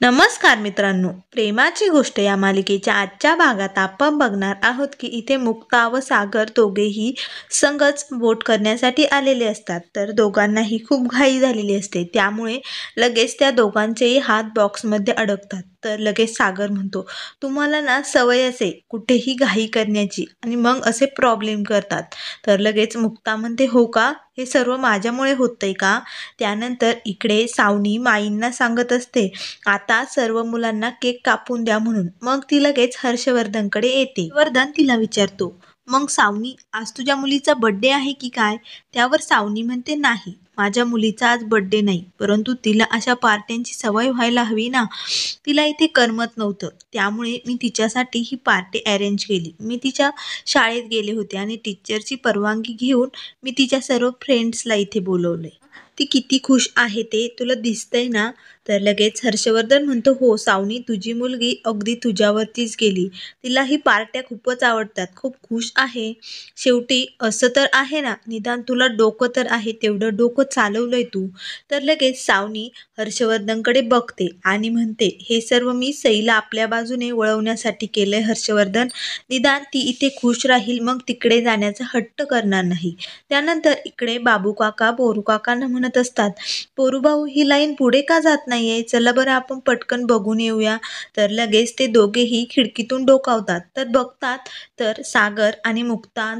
नमस्कार मित्रांनो, प्रेमाची गोष्ट या मालिकेच्या आजच्या भागात आपण बघणार आहोत की इथे मुक्ता व सागर दोघेही संगच बोट करण्यासाठी आलेले असतात. तर दोघांनाही खूप घाई झालेली असते, त्यामुळे लगेच त्या दोघांचेही हात बॉक्समध्ये अडकतात. तर लगेच सागर म्हणतो, तुम्हाला ना सवय असे कुठेही घाई करण्याची आणि मग असे प्रॉब्लेम करतात. तर लगेच मुक्ता म्हणते, हो का, हे सर्व माझ्यामुळे होतंय का? त्यानंतर इकडे सावनी माईंना सांगत असते, आता सर्व मुलांना केक कापून द्या म्हणून. मग ती लगेच हर्षवर्धनकडे येते. वर्धन तिला विचारतो, मग सावनी, आज तुझ्या मुलीचा बर्थडे आहे की काय? त्यावर सावनी म्हणते, नाही, माझ्या मुलीचा आज बर्थडे नाही, परंतु तिला अशा पार्ट्यांची सवय व्हायला हवी ना. तिला इथे करमत नव्हतं, त्यामुळे मी तिच्यासाठी ही पार्टी अरेंज केली. मी तिच्या शाळेत गेले होते आणि टीचरची परवानगी घेऊन मी तिच्या सर्व फ्रेंड्सला इथे बोलवलंय. ती किती खुश आहे ते तुला दिसतंय ना. तर लगेच हर्षवर्धन म्हणतो, हो सावनी, तुझी मुलगी अगदी तुझ्यावरतीच गेली. तिला ही पार्ट्या खूपच आवडतात, खूप खुश आहे. शेवटी असं तर आहे ना, निदान तुला डोकं तर आहे, तेवढं डोकं चालवलंय तू. तर लगेच सावनी हर्षवर्धनकडे बघते आणि म्हणते, हे सर्व मी सईला आपल्या बाजूने वळवण्यासाठी केलंय हर्षवर्धन. निदान ती इथे खुश राहील, मग तिकडे जाण्याचा हट्ट करणार नाही. त्यानंतर इकडे बाबू काका पोरू काकांना म्हणत असतात, पोरू भाऊ, ही लाईन पुढे का जात नाहीये? चला बरं आपण पटकन बघून येऊया. तर लगेच ते दोघेही खिडकीतून डोकावतात. तर बघतात तर सागर आणि मुक्ता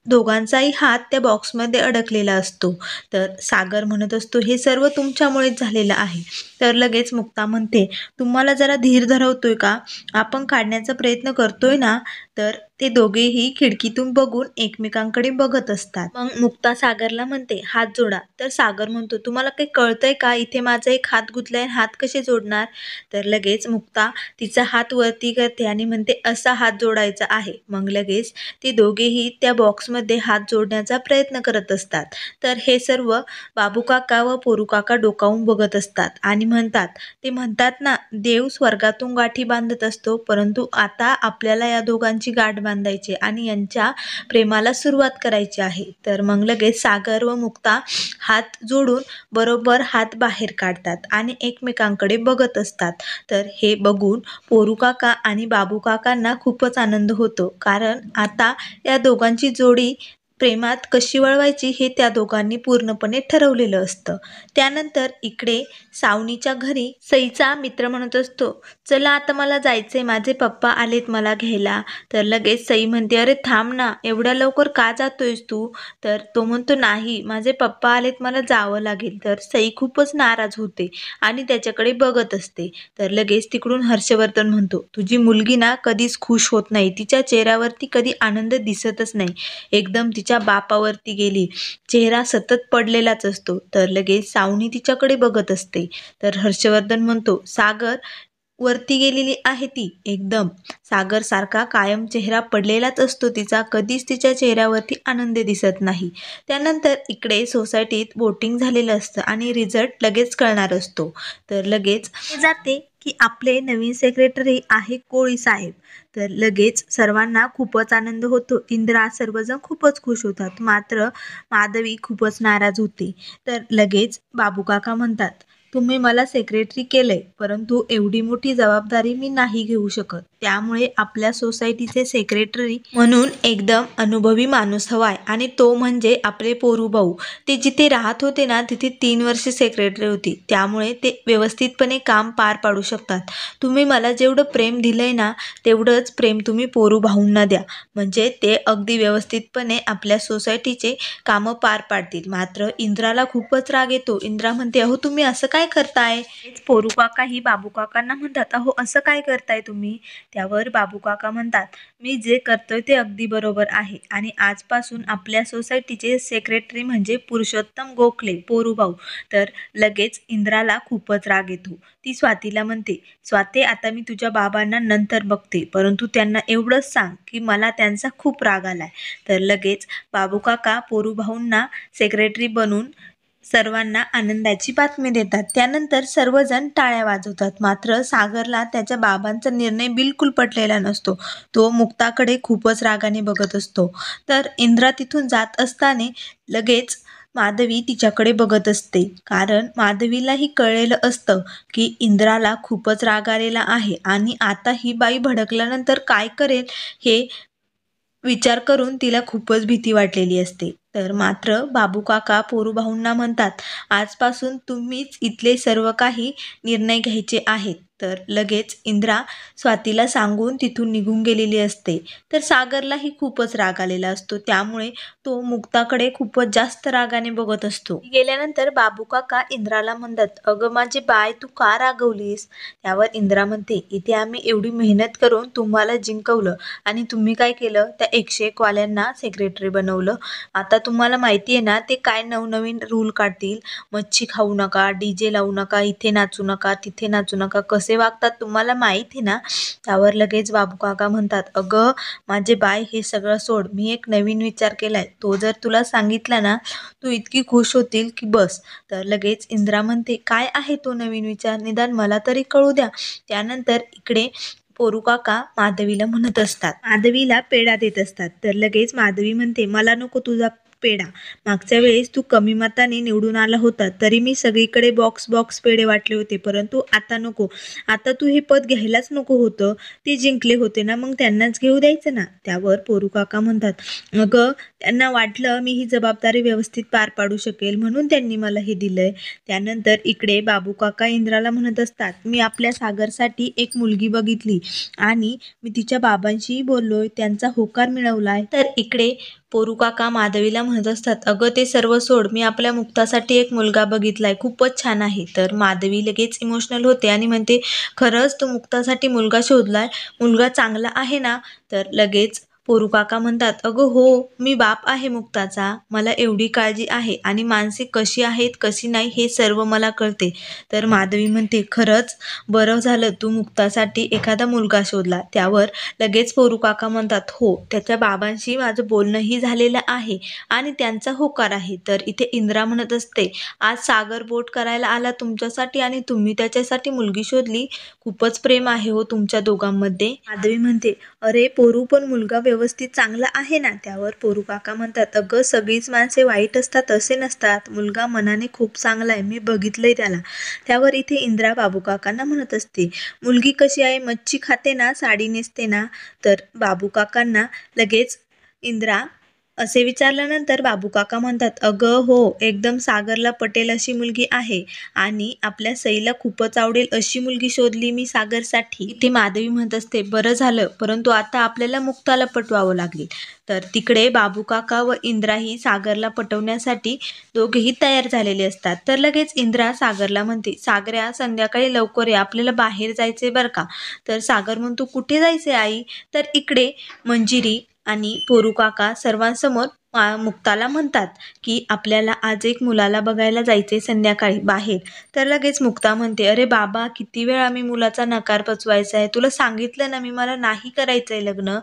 दोघांचाही हात त्या बॉक्समध्ये अडकलेला असतो. तर सागर म्हणत असतो, हे सर्व तुमच्यामुळेच झालेलं आहे. तर लगेच मुक्ता म्हणते, तुम्हाला जरा धीर धरवतोय का? आपण काढण्याचा प्रयत्न करतोय ना. तर ते दोघेही खिडकीतून बघून एकमेकांकडे बघत असतात. मग मुक्ता सागरला म्हणते, हात जोडा. तर सागर म्हणतो, तुम्हाला काही कळतंय का? इथे माझा एक हात गुंतलाय, हात कसे जोडणार? तर लगेच मुक्ता तिचा हात वरती करते आणि म्हणते, असा हात जोडायचा आहे. मग लगेच ते दोघेही त्या बॉक्समध्ये हात जोडण्याचा प्रयत्न करत असतात. तर हे सर्व बाबू काका व पोरू काका डोकावून बघत असतात आणि म्हणतात, ते म्हणतात ना, देव स्वर्गातून गाठी बांधत असतो, परंतु आता आपल्याला या दोघांची गाठ बांधायची आणि यांच्या प्रेमाला सुरुवात करायची आहे. तर मग लगेच सागर व मुक्ता हात जोडून बरोबर हात बाहेर काढतात आणि एकमेकांकडे बघत असतात. तर हे बघून पोरू काका आणि बाबू काकांना खूपच आनंद होतो, कारण आता या दोघांची जोडी प्रेमात कशी वळवायची हे त्या दोघांनी पूर्णपणे ठरवलेलं असतं. त्यानंतर इकडे सावनीच्या घरी सईचा मित्र म्हणत असतो, चला आता मला जायचंय, माझे पप्पा आलेत मला घ्यायला. तर लगेच सई म्हणते, अरे थांब ना, एवढ्या लवकर का जातोयस तू? तर तो म्हणतो, नाही, माझे पप्पा आलेत, मला जावं लागेल. तर सई खूपच नाराज होते आणि त्याच्याकडे बघत असते. तर लगेच तिकडून हर्षवर्धन म्हणतो, तुझी मुलगी ना कधीच खुश होत नाही, तिच्या चेहऱ्यावरती कधी आनंद दिसतच नाही, एकदम तिच्या बापावरती गेली, चेहरा सतत पडलेलाच असतो. तर लगेच सावनी तिच्याकडे बघत असते. तर हर्षवर्धन म्हणतो, सागर वरती गेलेली आहे ती एकदम. सागर सारखा कायम चेहरा पडलेलाच असतो तिचा, कधीच तिच्या चेहऱ्यावरती आनंद दिसत नाही. त्यानंतर इकडे सोसायटीत वोटिंग झालेलं असतं आणि रिझल्ट लगेच कळणार असतो. तर लगेच जाते की आपले नवीन सेक्रेटरी आहे कोळी साहेब. तर लगेच सर्वांना खूपच आनंद होतो. इंद्रा सर्वजण खूपच खुश होतात, मात्र माधवी खूपच नाराज होते. तर लगेच बाबू काका म्हणतात, तुम्ही मला सेक्रेटरी केलंय, परंतु एवढी मोठी जबाबदारी मी नाही घेऊ शकत. त्यामुळे आपल्या सोसायटीचे सेक्रेटरी म्हणून एकदम अनुभवी माणूस हवाय, आणि तो म्हणजे आपले पोरू भाऊ. ते जिथे राहत होते ना, तिथे 3 वर्ष सेक्रेटरी होती, त्यामुळे ते व्यवस्थितपणे काम पार पाडू शकतात. तुम्ही मला जेवढं प्रेम दिलंय ना, तेवढंच प्रेम तुम्ही पोरू भाऊंना द्या, म्हणजे ते अगदी व्यवस्थितपणे आपल्या सोसायटीचे कामं पार पाडतील. मात्र इंद्राला खूपच राग येतो. इंद्रा म्हणते, अहो तुम्ही असं काय करताय? पोरू काका ही बाबू काकांना म्हणतात, अहो असं काय करताय तुम्ही? त्यावर बाबू काका म्हणतात, मी जे करतोय ते अगदी बरोबर आहे आणि आजपासून आपल्या सोसायटीचे सेक्रेटरी म्हणजे पुरुषोत्तम गोखले, पोरू भाऊ. तर लगेच इंद्राला खूपच राग येतो. ती स्वातीला म्हणते, स्वाती, आता मी तुझ्या बाबांना नंतर बघते, परंतु त्यांना एवढंच सांग की मला त्यांचा खूप राग आलाय. तर लगेच बाबू काका पोरू भाऊंना सेक्रेटरी बनून सर्वांना आनंदाची बातमी देतात. त्यानंतर सर्वजण टाळ्या वाजवतात. मात्र सागरला त्याच्या बाबांचा निर्णय बिलकुल पटलेला नसतो. तो मुक्ताकडे खूपच रागाने बघत असतो. तर इंद्रा तिथून जात असताना लगेच माधवी तिच्याकडे बघत असते, कारण माधवीलाही कळलेलं असतं की इंद्राला खूपच राग आलेला आहे आणि आता ही बाई भडकल्यानंतर काय करेल हे विचार करून तिला खूपच भीती वाटलेली असते. तर मात्र बाबू काका पोरू भाऊंना म्हणतात, आजपासून तुम्हीच इथले सर्व काही निर्णय घ्यायचे आहेत. तर लगेच इंद्रा स्वातीला सांगून तिथून निघून गेलेली असते. तर सागरलाही खूपच राग आलेला असतो, त्यामुळे तो मुक्ताकडे खूपच जास्त रागाने बघत असतो. गेल्यानंतर बाबू काका इंद्राला म्हणतात, अगं माझी बाय तू का रागवलीस? त्यावर इंद्रा म्हणते, इथे आम्ही एवढी मेहनत करून तुम्हाला जिंकवलं आणि तुम्ही काय केलं, त्या 101 वाल्यांना सेक्रेटरी बनवलं. आता तुम्हाला माहिती आहे ना ते काय नवनवीन रूल काढतील, मच्छी खाऊ नका, डीजे लावू नका, इथे नाचू नका, तिथे नाचू नका, कसे वागतात तुम्हाला माहिती ना? त्यावर लगेच बाबू काका म्हणतात, अगं माझे बाय हे सगळं सोड, मी एक नवीन विचार केलाय, तो जर तुला सांगितला ना तू इतकी खुश होतील की बस. तर लगेच इंद्रा म्हणते, काय आहे तो नवीन विचार, निदान मला तरी कळू द्या. त्यानंतर इकडे पोरू काका माधवीला म्हणत असतात, माधवीला पेढा देत असतात. तर लगेच माधवी म्हणते, मला नको तुझा पेढा, मागच्या वेळेस तू कमी मताने निवडून आला होता तरी मी सगळीकडे बॉक्स बॉक्स पेढे वाटले होते, परंतु आता नको. आता तू हे पद घ्यायलाच नको होतं, ते जिंकले होते ना, मग त्यांनाच घेऊ द्यायचं ना. त्यावर पोरू काका म्हणतात, अगं त्यांना वाटलं मी ही जबाबदारी व्यवस्थित पार पाडू शकेल म्हणून त्यांनी मला हे दिलंय. त्यानंतर इकडे बाबू काका इंद्राला म्हणत असतात, मी आपल्या सागरसाठी एक मुलगी बघितली आणि मी तिच्या बाबांशी बोललोय, त्यांचा होकार मिळवलाय. तर इकडे पोरू काका माधवीला म्हणत असतात, अगं ते सर्व सोड, मी आपल्या मुक्तासाठी एक मुलगा बघितलाय, खूपच छान आहे. तर माधवी लगेच इमोशनल होते आणि म्हणते, खरंच तू मुक्तासाठी मुलगा शोधलाय, मुलगा चांगला आहे ना? तर लगेच पोरू काका म्हणतात, अगं हो, मी बाप आहे मुक्ताचा, मला एवढी काळजी आहे आणि मानसिक कशी आहेत कशी नाही हे सर्व मला कळते. तर माधवी म्हणते, खरंच बरं झालं तू मुक्तासाठी एखादा मुलगा शोधला. त्यावर लगेच पोरू काका म्हणतात, हो, त्याच्या बाबांशी माझं बोलणंही झालेलं आहे आणि त्यांचा होकार आहे. तर इथे इंद्रा म्हणत असते, आज सागर बोट करायला आला तुमच्यासाठी आणि तुम्ही त्याच्यासाठी मुलगी शोधली, खूपच प्रेम आहे हो तुमच्या दोघांमध्ये. माधवी म्हणते, अरे पोरू पण मुलगा व्यवस्थित चांगला आहे ना? त्यावर पोरू काका म्हणतात, अगं सगळीच माणसे वाईट असतात असे नसतात, मुलगा मनाने खूप चांगला आहे, मी बघितलंय त्याला. त्यावर इथे इंद्रा बाबू काकांना म्हणत असते, मुलगी कशी आहे, मच्छी खाते ना, साडी नेसते ना? तर बाबू काकांना लगेच इंद्रा असे विचारल्यानंतर बाबू काका म्हणतात, अगं हो, एकदम सागरला पटेल अशी मुलगी आहे आणि आपल्या सईला खूपच आवडेल अशी मुलगी शोधली मी सागरसाठी. इथे माधवी म्हणत असते, बरं झालं, परंतु आता आपल्याला मुक्ताला पटवावं लागेल. तर तिकडे बाबू काका व इंद्राही सागरला पटवण्यासाठी दोघेही तयार झालेले असतात. तर लगेच इंद्रा सागरला म्हणते, सागऱ्या संध्याकाळी लवकर ये, आपल्याला बाहेर जायचे बरं का? तर सागर म्हणतो, कुठे जायचे आई? तर इकडे मंजिरी आणि पोरू काका सर्वांसमोर मुक्ताला म्हणतात की आपल्याला आज एक मुलाला बघायला जायचे संध्याकाळी बाहेर. तर लगेच मुक्ता म्हणते, अरे बाबा किती वेळा मी मुलाचा नकार पचवायचा आहे, तुला सांगितलं ना मी, मला नाही करायचंय लग्न.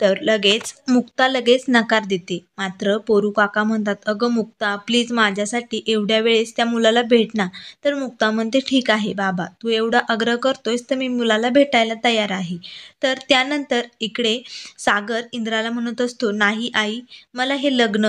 तर लगेच मुक्ता लगेच नकार देते. मात्र पोरू काका म्हणतात, अगं मुक्ता प्लीज माझ्यासाठी एवढ्या वेळेस त्या मुलाला भेट ना. तर मुक्ता म्हणते, ठीक आहे बाबा, तू एवढा आग्रह करतोयस तर मी मुलाला भेटायला तयार आहे. तर त्यानंतर इकडे सागर इंद्राला म्हणत असतो, नाही आई, मला हे लग्न,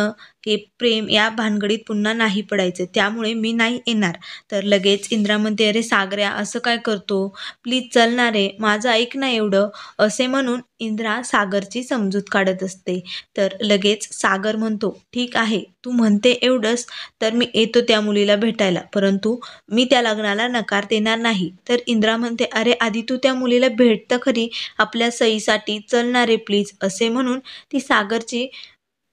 हे प्रेम या भानगडीत पुन्हा नाही पडायचं, त्यामुळे मी नाही येणार. तर लगेच इंद्रा म्हणते, अरे सागऱ्या असं काय करतो, प्लीज चल ना रे, माझं ऐक ना एवढं. असे म्हणून इंद्रा सागरची समजूत काढत असते. तर लगेच सागर म्हणतो, ठीक आहे, तू म्हणते एवढंच तर मी येतो त्या मुलीला भेटायला, परंतु मी त्या लग्नाला नकार देणार नाही. तर इंद्रा म्हणते, अरे आधी तू त्या मुलीला भेट तर खरी, आपल्या सईसाठी चल ना रे प्लीज. असे म्हणून ती सागरची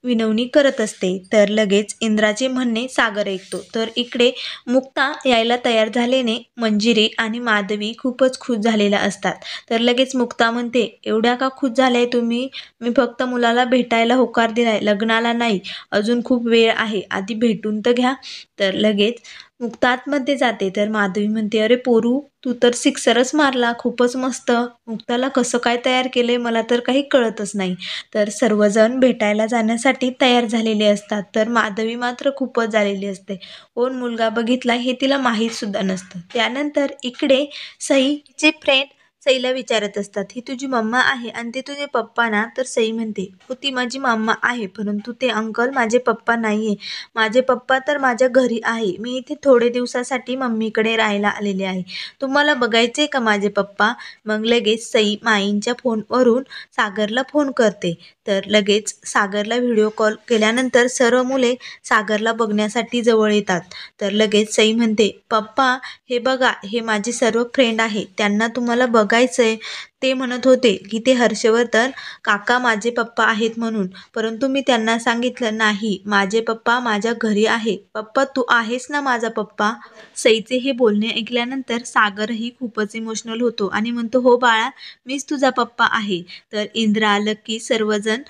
विनवणी करत असते. तर लगेच इंद्राचे म्हणणे सागर ऐकतो. तर इकडे मुक्ता यायला तयार झाल्याने मंजिरी आणि माधवी खूपच खुश झालेल्या असतात. तर लगेच मुक्ता म्हणते, एवढ्या का खुश झालाय तुम्ही? मी फक्त मुलाला भेटायला होकार दिलाय, लग्नाला नाही. अजून खूप वेळ आहे, आधी भेटून तर घ्या. तर लगेच मुक्ता आतमध्ये जाते. तर माधवी म्हणते, अरे पोरू तू तर सिक्सरच मारला, खूपच मस्त. मुक्ताला कसं काय तयार केलंय मला तर काही कळतच नाही. तर सर्वजण भेटायला जाण्यासाठी तयार झालेले असतात. तर माधवी मात्र खूपच झालेली असते, कोण मुलगा बघितला हे तिला माहीत सुद्धा नसतं. त्यानंतर इकडे सईचे फ्रेंड सईला विचारत असतात, ही तुझी मम्मा आहे आणि ते तुझे पप्पा ना? तर सई म्हणते, हो ती माझी मम्मा आहे, परंतु ते अंकल माझे पप्पा नाहीये. माझे पप्पा तर माझ्या घरी आहे. मी इथे थोडे दिवसासाठी मम्मीकडे राहायला आलेले आहे. तुम्हाला बघायचे का माझे पप्पा? मग लगेच सई माईंच्या फोनवरून सागरला फोन करते. तर लगेच सागरला व्हिडिओ कॉल केल्यानंतर सर्व मुले सागरला बघण्यासाठी जवळ येतात. तर लगेच सई म्हणते, पप्पा हे बघा, हे माझे सर्व फ्रेंड आहे, त्यांना तुम्हाला बघायचंय. ते म्हणत होते की ते हर्षवर्धन काका माझे पप्पा आहेत म्हणून, परंतु मी त्यांना सांगितलं नाही, माझे पप्पा माझ्या घरी आहे. पप्पा तू आहेस ना माझा पप्पा? सईचे हे बोलणे ऐकल्यानंतर सागरही खूपच इमोशनल होतो आणि म्हणतो, हो बाळा, मीच तुझा पप्पा आहे. तर इंद्रा, लक्की सर्वजण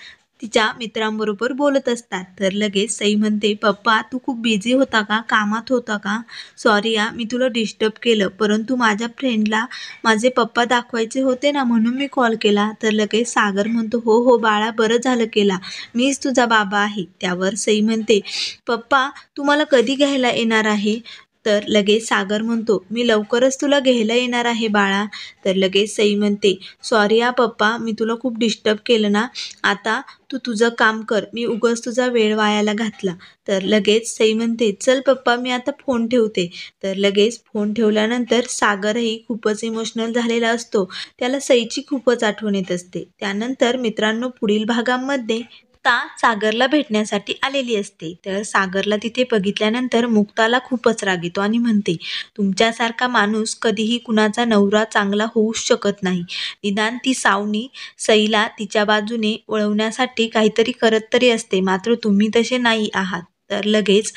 तिच्या मित्रांबरोबर बोलत असतात. तर लगेच सई म्हणते, पप्पा तू खूप बिझी होता का? कामात होता का? सॉरी मी तुला डिस्टर्ब केलं, परंतु माझ्या फ्रेंडला माझे पप्पा दाखवायचे होते ना, म्हणून मी कॉल केला. तर लगेच सागर म्हणतो, हो हो बाळा, बरं झालं केला, मीच तुझा बाबा आहे. त्यावर सई म्हणते, पप्पा तू मला कधी घ्यायला येणार आहे? तर लगेच सागर म्हणतो, मी लवकरच तुला घ्यायला येणार आहे बाळा. तर लगेच सई म्हणते, सॉरी पप्पा, मी तुला खूप डिस्टर्ब केलं ना, आता तू तुझं काम कर, मी उगाच तुझा वेळ वायाला घातला. तर लगेच सई म्हणते, चल पप्पा मी आता फोन ठेवते. तर लगेच फोन ठेवल्यानंतर सागरही खूपच इमोशनल झालेला असतो. त्याला सईची खूपच आठवण येत असते. त्यानंतर मित्रांनो, पुढील भागामध्ये मुक्ता सागरला भेटण्यासाठी आलेली असते. तर सागरला तिथे बघितल्यानंतर मुक्ताला खूपच राग येतो आणि म्हणते, तुमच्यासारखा माणूस कधीही कुणाचा नवरा चांगला होऊच शकत नाही. निदान ती सावनी सईला तिच्या बाजूने वळवण्यासाठी काहीतरी करत तरी असते, मात्र तुम्ही तसे नाही आहात. तर लगेच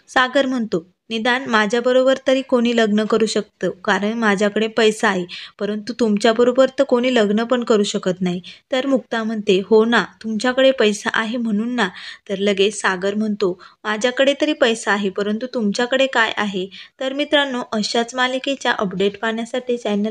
सागर म्हणतो, निदान माझ्याबरोबर तरी कोणी लग्न करू शकतं, कारण माझ्याकडे पैसा आहे, परंतु तुमच्याबरोबर तर कोणी लग्न पण करू शकत नाही. तर मुक्ता म्हणते, हो ना, तुमच्याकडे पैसा आहे म्हणून ना. तर लगेच सागर म्हणतो, माझ्याकडे तरी पैसा आहे, परंतु तुमच्याकडे काय आहे? तर मित्रांनो, अशाच मालिकेच्या अपडेट पाहण्यासाठी चॅनल